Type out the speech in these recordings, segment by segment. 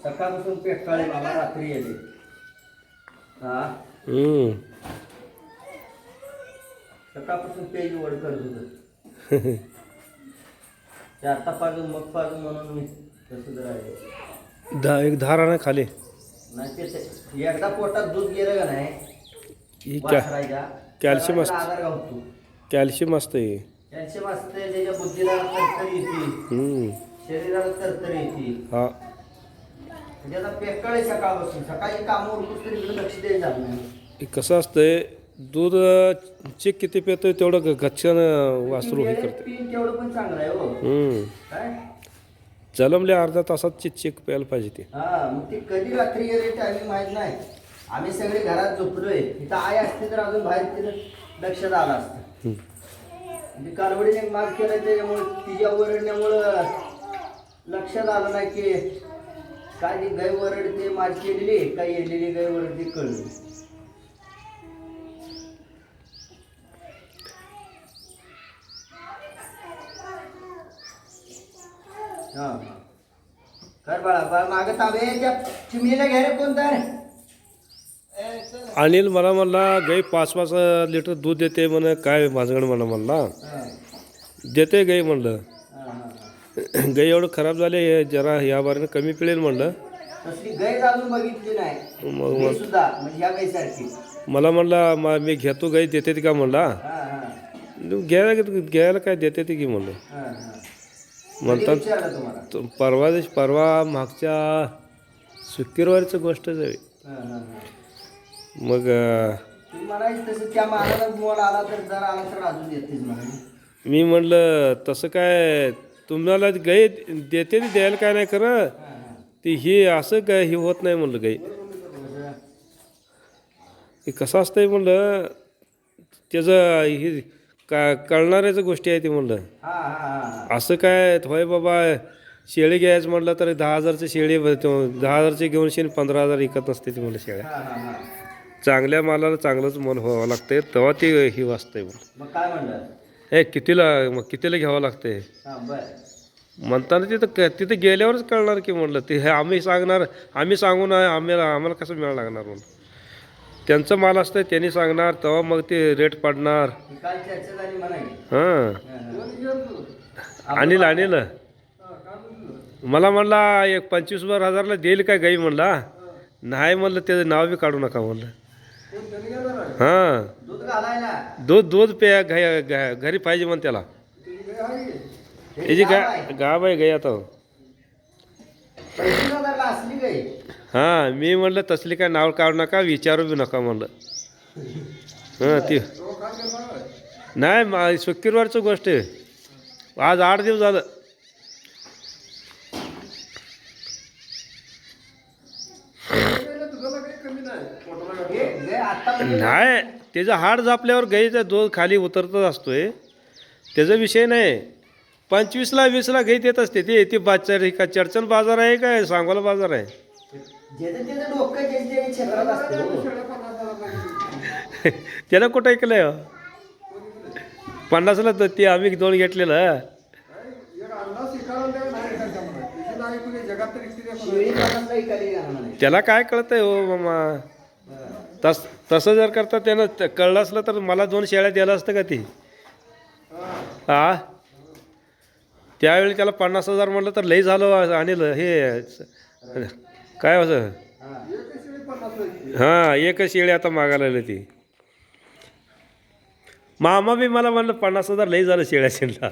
सकाळपासून पेटाळे बाबा रात्री येते. सकाळपासून पेज वड करत होतं. ते आता पाजून मग पाजून म्हणून मी तसंच राहिले. एक धार आणा खाली. नाही ते एकदा पोटात दूध गेलं का नाही कॅल्शियम आजार गावतो. कॅल्शियम असते. कॅल्शियम असते त्याच्या बुद्धीला तरतरी येते, शरीराला तरतरी येते. हा म्हणजे आता पेकाळे सकाळपासून सकाळी कामं उरकूच तरी लक्ष द्यायचं जात नाही. कसं असतंय दूध चिक किती पितोय तेवढं गच्चन वासरू हे करते. तेवढं पण चांगलं आहे हो. काय जलमल्या अर्धा तासात चिक प्यायला पाहिजे ते. मग ते कधी रात्री गेले टायमिंग माहीत नाही. आम्ही सगळे घरात झोपलोय. तिथं आई असते तर अजून बाहेर तिथं लक्षात आलं असतं. म्हणजे कालवडीने माग केलं त्याच्यामुळे तिच्या ओरडण्यामुळं लक्षात आलं नाही की काय ती गाय वरडते माज केलेली काय येलेली गाय वरडते कळली. कर बाळा मागं ताबे त्या चिमणीला घ्या रे कोण तर. अनिल मला म्हणला गाई 5-5 लिटर दूध देते म्हण. काय भाजगड म्हणला देते गाई म्हणलं. गाई एवढं खराब झाले जरा या बारीनं कमी पिळेल म्हणलं. तसली गाय अजून बघितली नाही. मग सुद्धा म्हणजे या गायसारखी मला म्हणला मी घेतो गाई देते ती का म्हणला. घ्यायला काय देते ती की म्हणलं. म्हणतात परवा मागच्या शुक्रवारची गोष्टच आहे. मग मी म्हणलं तसं काय तुम्हाला गाई देते ती द्यायला काय नाही खरं ती ही असं काय हे होत नाही म्हणलं. गाई हे कसं असतंय म्हणलं त्याचं हे कळणाऱ्याच गोष्टी आहे ती म्हणलं. असं काय होय बाबा शेळी घ्यायचं म्हटलं तर 10,000ची शेळी 10,000ची घेऊन 15,000 विकत नसते ती म्हणलं. शेळ्या चांगल्या मालाला चांगलंच मन व्हावं लागतंय तेव्हा ती ही वाचतंय म्हणलं. हे कितीला घ्यावं लागतंय म्हणताना तिथं गेल्यावरच कळणार की म्हणलं. ते हे आम्ही सांगून आम्हाला कसं मिळायला लागणार म्हणून. त्यांचं माल असतं त्यांनी सांगणार तेव्हा मग ते रेट पडणार. अनिल मला म्हणला 25,000 देईल काय गाई म्हणला. नाही म्हणलं त्याचं नाव बी काढू नका म्हणलं. दूध प्या घरी पाहिजे म्हण त्याला. याची गाव आहे गाई आता. मी म्हणलं तसली काय नाव काढू नका विचारू बी नका म्हणलं. ती नाही शुक्रवारची गोष्ट आहे. आज 8 दिवस झालं. नाही त्याचं हाड झापल्यावर गाईचा दूध खाली उतरतच असतोय. त्याचा विषय नाही. 25ला 20ला गाई देत असते ती बाजार का चर्चन बाजार आहे काय सांगोला बाजार आहे. त्याला कुठं ऐकलंय 50ला तर ते आम्ही 2 घेतलेलं. त्याला काय कळतंय हो मामा. तसं जर करता त्यानं कळलं असलं तर मला 2 शेळ्या द्यायला असतं का ती. त्यावेळी त्याला 50,000 म्हटलं तर लई झालं. आणि हे काय होतं हा. हां एकच शेळी आता मागायला लागली ती मामा बी मला म्हणलं 50,000 लई झालं शेळ्या शेणला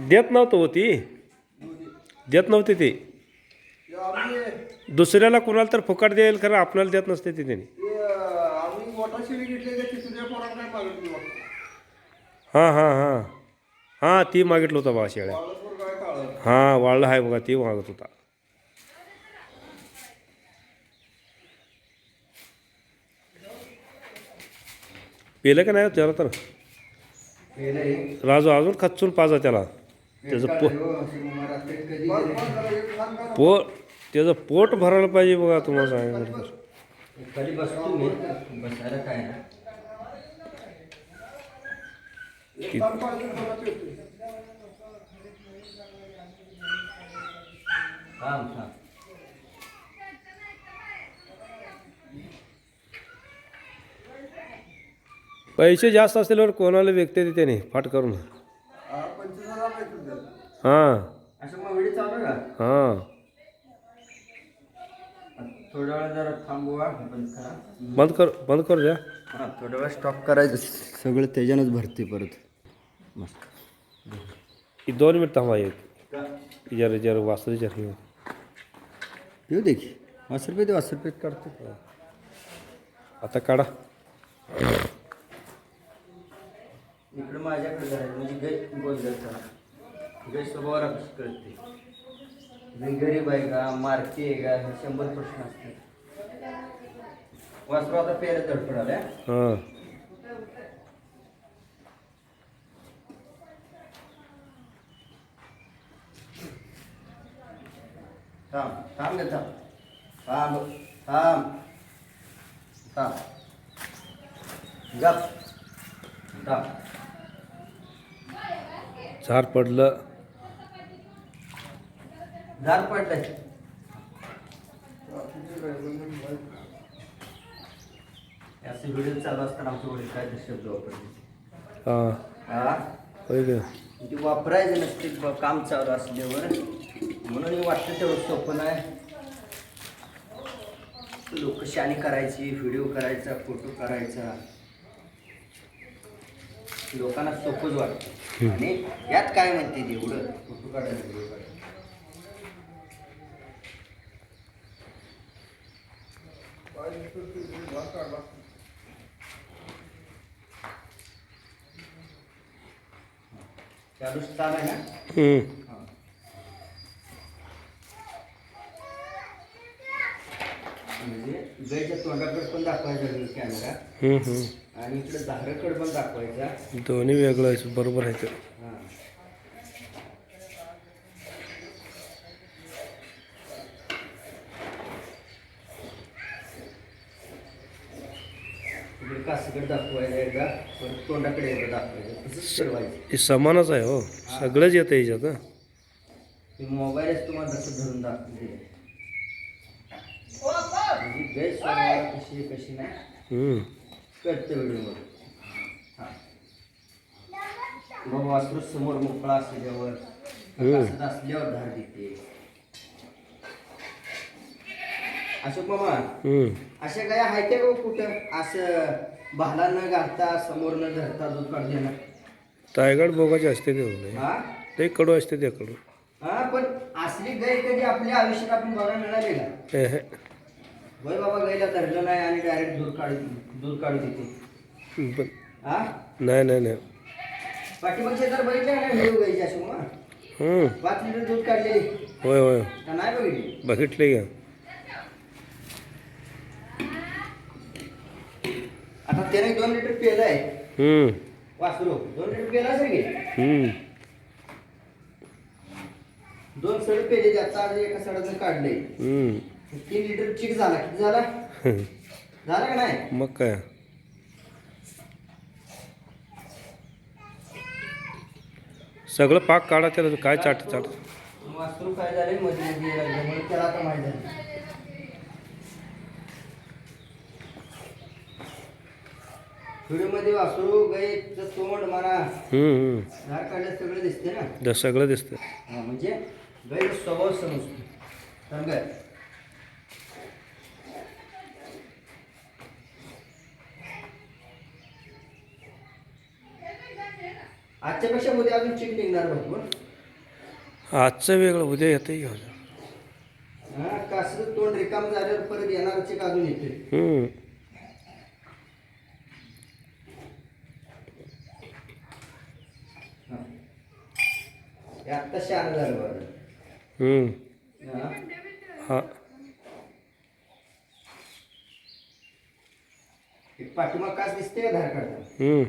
देत नव्हतं होती देत नव्हती ती दुसऱ्याला कुणाला तर फुकट देईल खरं आपल्याला देत नसते ती त्यांनी हां हां हां हां ती मागितलं होतं बघा शेळ्या हां वाळलं आहे बघा ती मागत होता पेलं का नाही त्याला तर राजू अजून खचून पाजा त्याला त्याचं त्याचं पोट भरायला पाहिजे बघा तुम्हाला सांगितलं तर खाली बसतो मी बसायला काय नाही थांब थांब पैसे जास्त असल्यावर कोणाला विकते ते त्याने फाट करून हां असं मग व्हिडिओ चालू आहे का हां थोड्या वेळ जरा थांबवा बंद करा बंद कर द्या हां थोड्या वेळ स्टॉप करायचं सगळं त्याच्यानंच भरते परत मस्त ही 2 मिनिट थांबा एक जरा वासरी जरा येऊ दे की 50 रुपये काढतो आता काढा इकडं माझ्याकडे जायचं म्हणजे गै बोल जायचा गै स्वभावाला कशी कळते मी गरीब आहे का मारती आहे का हे 100 प्रश्न असतात वासरू आता पेरा तडफड आल्या हां थांब थांब गे थांब थांब थांब थांब गप थांब झाड पडलं झाड पडलंय असे व्हिडिओ चालू असताना आमच्या वडील काय ते शब्द वापरले हां हा होय का ते वापरायचं नसते काम चालू असल्यावर म्हणून वाटतं तेवढं सोपं नाही लोक शानी करायची व्हिडिओ करायचा फोटो करायचा लोकांना सोपंच वाटतं आणि यात काय म्हणते ते एवढं फोटो काढायला व्हिडिओ काढायला चालूच चालू आहे ना म्हणजे गायच्या तोंडाकडे पण दाखवायचा कॅमेरा आणि इकडे धाराकडे पण दाखवायचा दोन्ही वेगळं आहे बरोबर आहे ते हां इकडे कासकडे दाखवायचा एकदा परत तोंडाकडे एकदा दाखवायचं तसंच फिरवायचं हे समानच आहे हो सगळंच येतं याच्यात ते मोबाईलच तुम्हाला तसं धरून दाखवते म्हणजे गैर स्वभावाला कशी आहे कशी नाही कळतं व्हिडिओमध्ये हां बाबा वासरू समोर मोकळा असल्यावर कासत असल्यावर धार देते अशोक मामा अशा गाया आहेत का कुठं असं भाला न घालता समोर न धरता दूध काढते ना टायगड बोगाचे असते ते हा ते कडू असते ते कडू हा पण असली गाय कधी आपल्या आयुष्यात आपण बघायला मिळाली का होय बाबा गायला धरलं नाही आणि डायरेक्ट दूध काढू देते हा नाही पाठीमागचे तर बघितले ना व्हिडिओ गायचे अशोक मामा 5 लिटर दूध काढलेली होय का नाही बघितली बघितले का आता त्याने 2 लिटर पेलं आहे वासरू 2 लिटर पेला असेल की 2 सड पेले आता आज एका सडाचं काढले 3 लिटर चिक झाला किती झाला झाला का नाही मग काय सगळं पाक काढा त्याला काय चाट वासरू काय झाले मध्ये लागल्यामुळे त्याला आता माहीत झालं व्हिडिओमध्ये वासरू गाईचं तोंड म्हणा धार काढल्यास सगळं दिसते ना. सगळं दिसतं. हा, म्हणजे गाईचा स्वभाव समजतो. समजा आजच्यापेक्षा उद्या अजून चिक निघणार भरपूर. आजचं वेगळं उद्या येतं घेऊन. हा, कासचं तोंड रिकाम झाल्यावर परत येणार चिक अजून येते. हे आत्ता शान झालं बरं. हा. हा एक पाठीमाग कास दिसते का धार काढताना?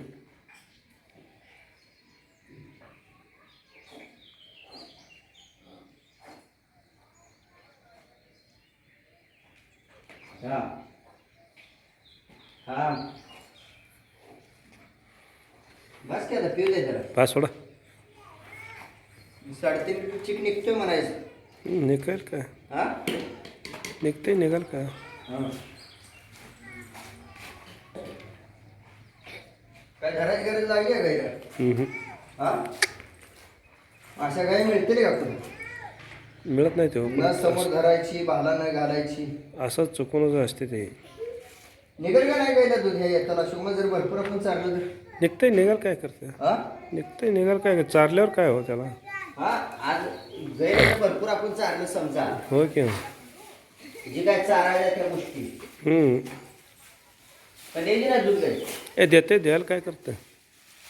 हा हा बस की आता पिऊ दे जरा. पाच सोडा 3.5 लिटर चिक निघतोय म्हणायचं. निघेल काय? हा निघते निघाल का? हा. काय धरायची गरज लागली आहे गाईला? हा अशा गाई मिळतील का तुला? मिळत नाही ते न समोर धरायची भाला न घालायची असंच चुकूनच असते ते. निघेल का नाही गायला दूध हे त्याला शुभ जर भरपूर आपण चाललं तर? निघते निघाल काय करते? हा निघते निघाल काय चारल्यावर काय हो त्याला? हा आज गायला भरपूर आपण चाललं समजा. हो की जे काय चारायला त्या गोष्टी पण द्यायची ना दूध गाय. ए देते द्याल काय करते?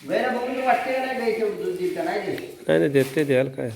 गायला बघून वाटते का नाही गाय तेवढं दूध देत का नाही देत? नाही नाही देते द्याल काय?